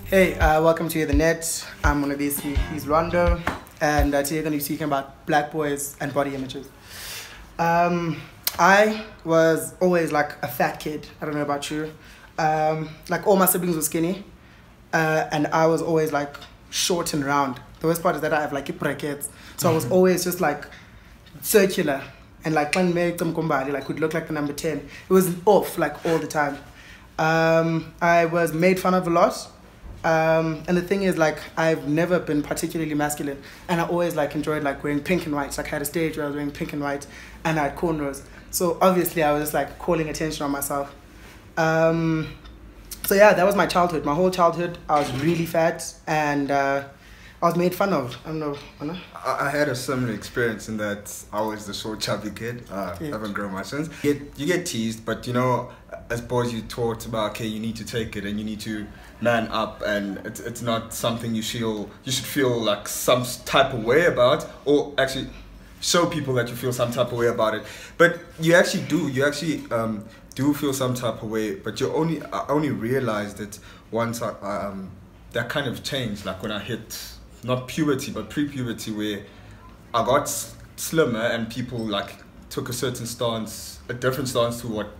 Hey, welcome to WeTheNet. I'm Monwabisi and Lwando, and today we're going to be speaking about black boys and body images. I was always like a fat kid. I don't know about you. Like all my siblings were skinny, and I was always like short and round. The worst part is that I have like brackets, so I was always just like circular, and like when make them combine, like would look like the number 10. It was off like all the time. I was made fun of a lot. And the thing is, like, I've never been particularly masculine, and I always like enjoyed like wearing pink and white. Like I had a stage where I was wearing pink and white, and I had cornrows. So obviously I was just like calling attention on myself. So yeah, that was my childhood. My whole childhood, I was really fat, and I was made fun of. I don't know. I had a similar experience in that I was the short, chubby kid. I haven't grown much since. You get teased, but you know, as boys, you taught about, okay, you need to take it and you need to man up, and it's not something you should feel like some type of way about, or actually show people that you feel some type of way about it. But you actually do. You actually do feel some type of way, but I only realized it once that kind of changed, like when I hit not puberty but pre-puberty, where I got slimmer and people like took a different stance to what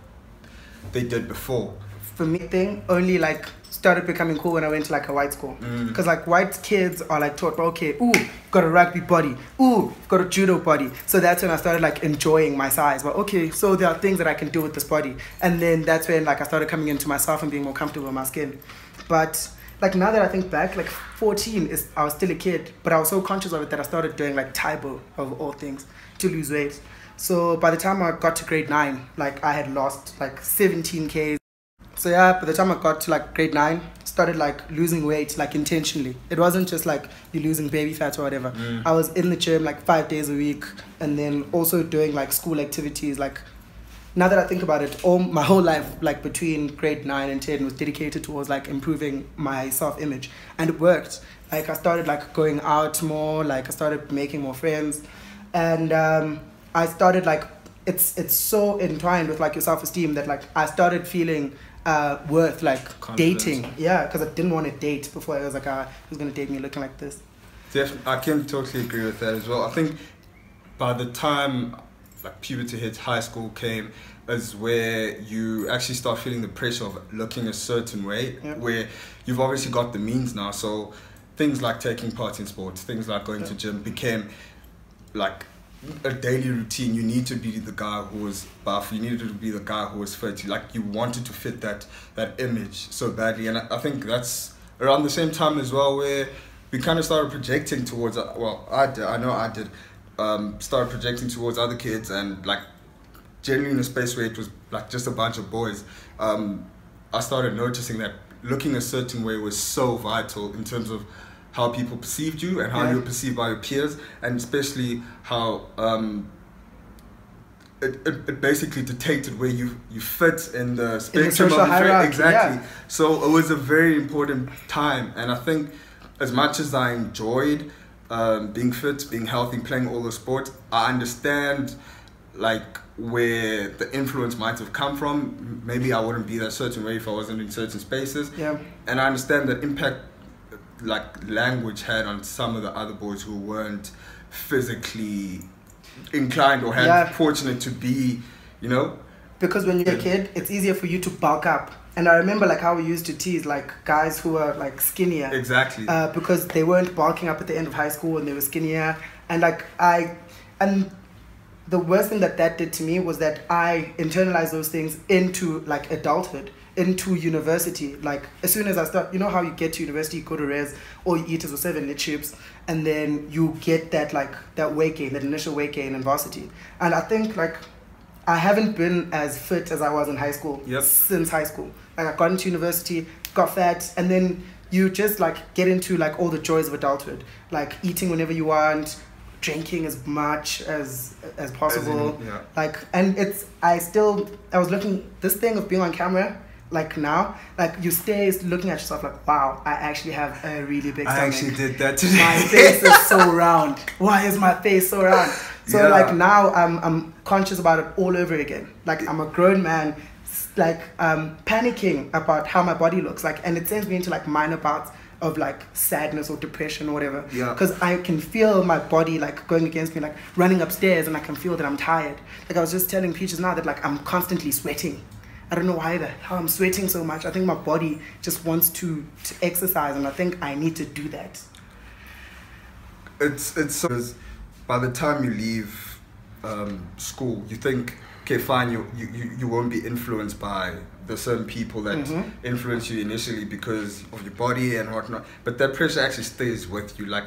they did before. For me, only like started becoming cool when I went to like a white school, because like white kids are like taught, okay, ooh, got a rugby body, ooh, got a judo body. So that's when I started like enjoying my size. But okay, so there are things that I can do with this body, and then that's when like I started coming into myself and being more comfortable with my skin. But like now that I think back, like 14 I was still a kid, but I was so conscious of it that I started doing like Taibo of all things to lose weight. So by the time I got to grade 9, like I had lost like 17 kg. So yeah, by the time I got to like grade 9, started like losing weight like intentionally. It wasn't just like you losing baby fat or whatever. I was in the gym like 5 days a week, and then also doing like school activities. Like now that I think about it, my whole life, like between grade 9 and 10, was dedicated towards like improving my self-image, and it worked. Like I started like going out more, like I started making more friends, and I started like it's so entwined with like your self-esteem that like I started feeling worth like dating. Yeah, because I didn't want to date before. I was like, who's gonna date me looking like this? Definitely, I can totally agree with that as well. I think by the time like puberty hit, high school came, is where you actually start feeling the pressure of looking a certain way, where you've obviously got the means now. So things like taking part in sports, things like going to gym became like a daily routine. You need to be the guy who was buff, you needed to be the guy who was fit. You wanted to fit that image so badly. And I think that's around the same time as well where we kind of started projecting towards, I did started projecting towards other kids, and like generally in a space where it was like just a bunch of boys, I started noticing that looking a certain way was so vital in terms of how people perceived you and how you were perceived by your peers, and especially how it basically dictated where you fit in the spectrum of exactly. So it was a very important time, and I think as much as I enjoyed being fit, being healthy, playing all the sports, I understand like where the influence might have come from. Maybe I wouldn't be that certain way if I wasn't in certain spaces. And I understand the impact like language had on some of the other boys who weren't physically inclined or had fortunate to be, you know. Because when you're a kid, it's easier for you to bulk up. And I remember like how we used to tease like guys who were like skinnier. Exactly. Because they weren't bulking up at the end of high school and they were skinnier. And like the worst thing that did to me was that I internalized those things into like adulthood, into university. Like as soon as I start, you know how you get to university, you go to res, all you eat is 7 lit chips, and then you get that like that weight gain, that initial weight gain in varsity. And I think like I haven't been as fit as I was in high school since high school. Like I got into university, got fat, and then you just like get into like all the joys of adulthood, like eating whenever you want, drinking as much as possible. Like, and I was looking, this thing of being on camera, like now, like you stay looking at yourself like, wow, I actually have a really big stomach. I actually did that today. My face is so round. Why is my face so round? So like now I'm conscious about it all over again. Like I'm a grown man, like panicking about how my body looks like, and it sends me into like minor bouts of like sadness or depression or whatever. Because I can feel my body like going against me, like running upstairs, and I can feel that I'm tired. Like I was just telling Peaches now that like I'm constantly sweating. I don't know why how I'm sweating so much. I think my body just wants to exercise, and I think I need to do that. It's so, by the time you leave school, you think, okay, fine, you won't be influenced by the certain people that influence you initially because of your body and whatnot, but that pressure actually stays with you, like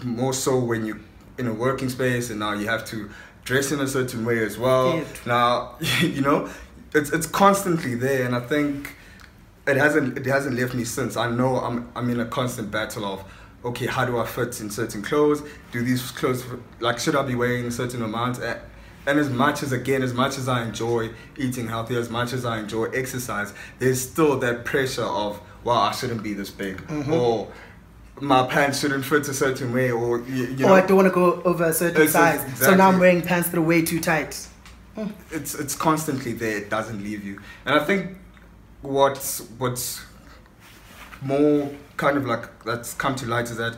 more so when you're in a working space and now you have to dress in a certain way as well. Now, you know, it's constantly there, and I think it hasn't left me since. I know I'm in a constant battle of, okay, how do I fit in certain clothes? Do these clothes, like, should I be wearing a certain amount? And as much as I enjoy eating healthy, as much as I enjoy exercise, there's still that pressure of, wow, I shouldn't be this big, or my pants shouldn't fit a certain way, or you know, or I don't want to go over a certain size, exactly. So now I'm wearing pants that are way too tight. It's constantly there. It doesn't leave you. And I think what's more kind of like that's come to light is that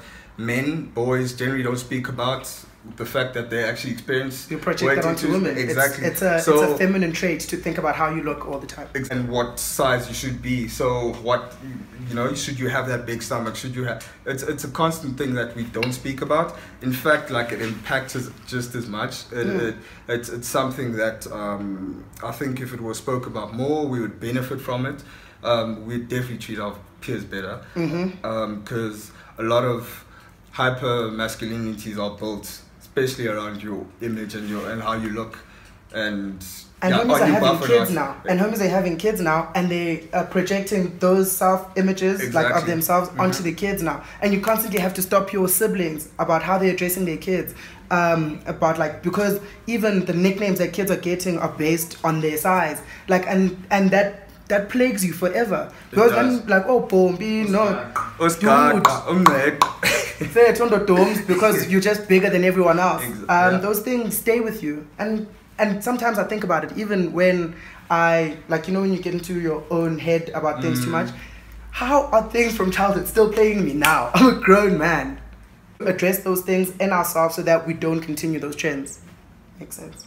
boys generally don't speak about the fact that they actually experience. You project that onto women. Exactly. It's a feminine trait to think about how you look all the time. And what size you should be. So what, you know, should you have that big stomach? Should you have? It's a constant thing that we don't speak about. In fact, like it impacts us just as much. It's something that I think if it was spoke about more, we would benefit from it. We'd definitely treat our peers better. Because a lot of hyper masculinities are built especially around your image and how you look, and homies are having kids now, and homies are having kids now, and they are projecting those self images like of themselves onto the kids now, and you constantly have to stop your siblings about how they're addressing their kids, about like, because even the nicknames that kids are getting are based on their size, like, and that plagues you forever. Because then, like, oh, Pombi, no, dude, because you're just bigger than everyone else. Those things stay with you, and sometimes I think about it, even when I, like, you know, when you get into your own head about things too much. How are things from childhood still playing me now? I'm a grown man. Address those things in ourselves so that we don't continue those trends. Makes sense.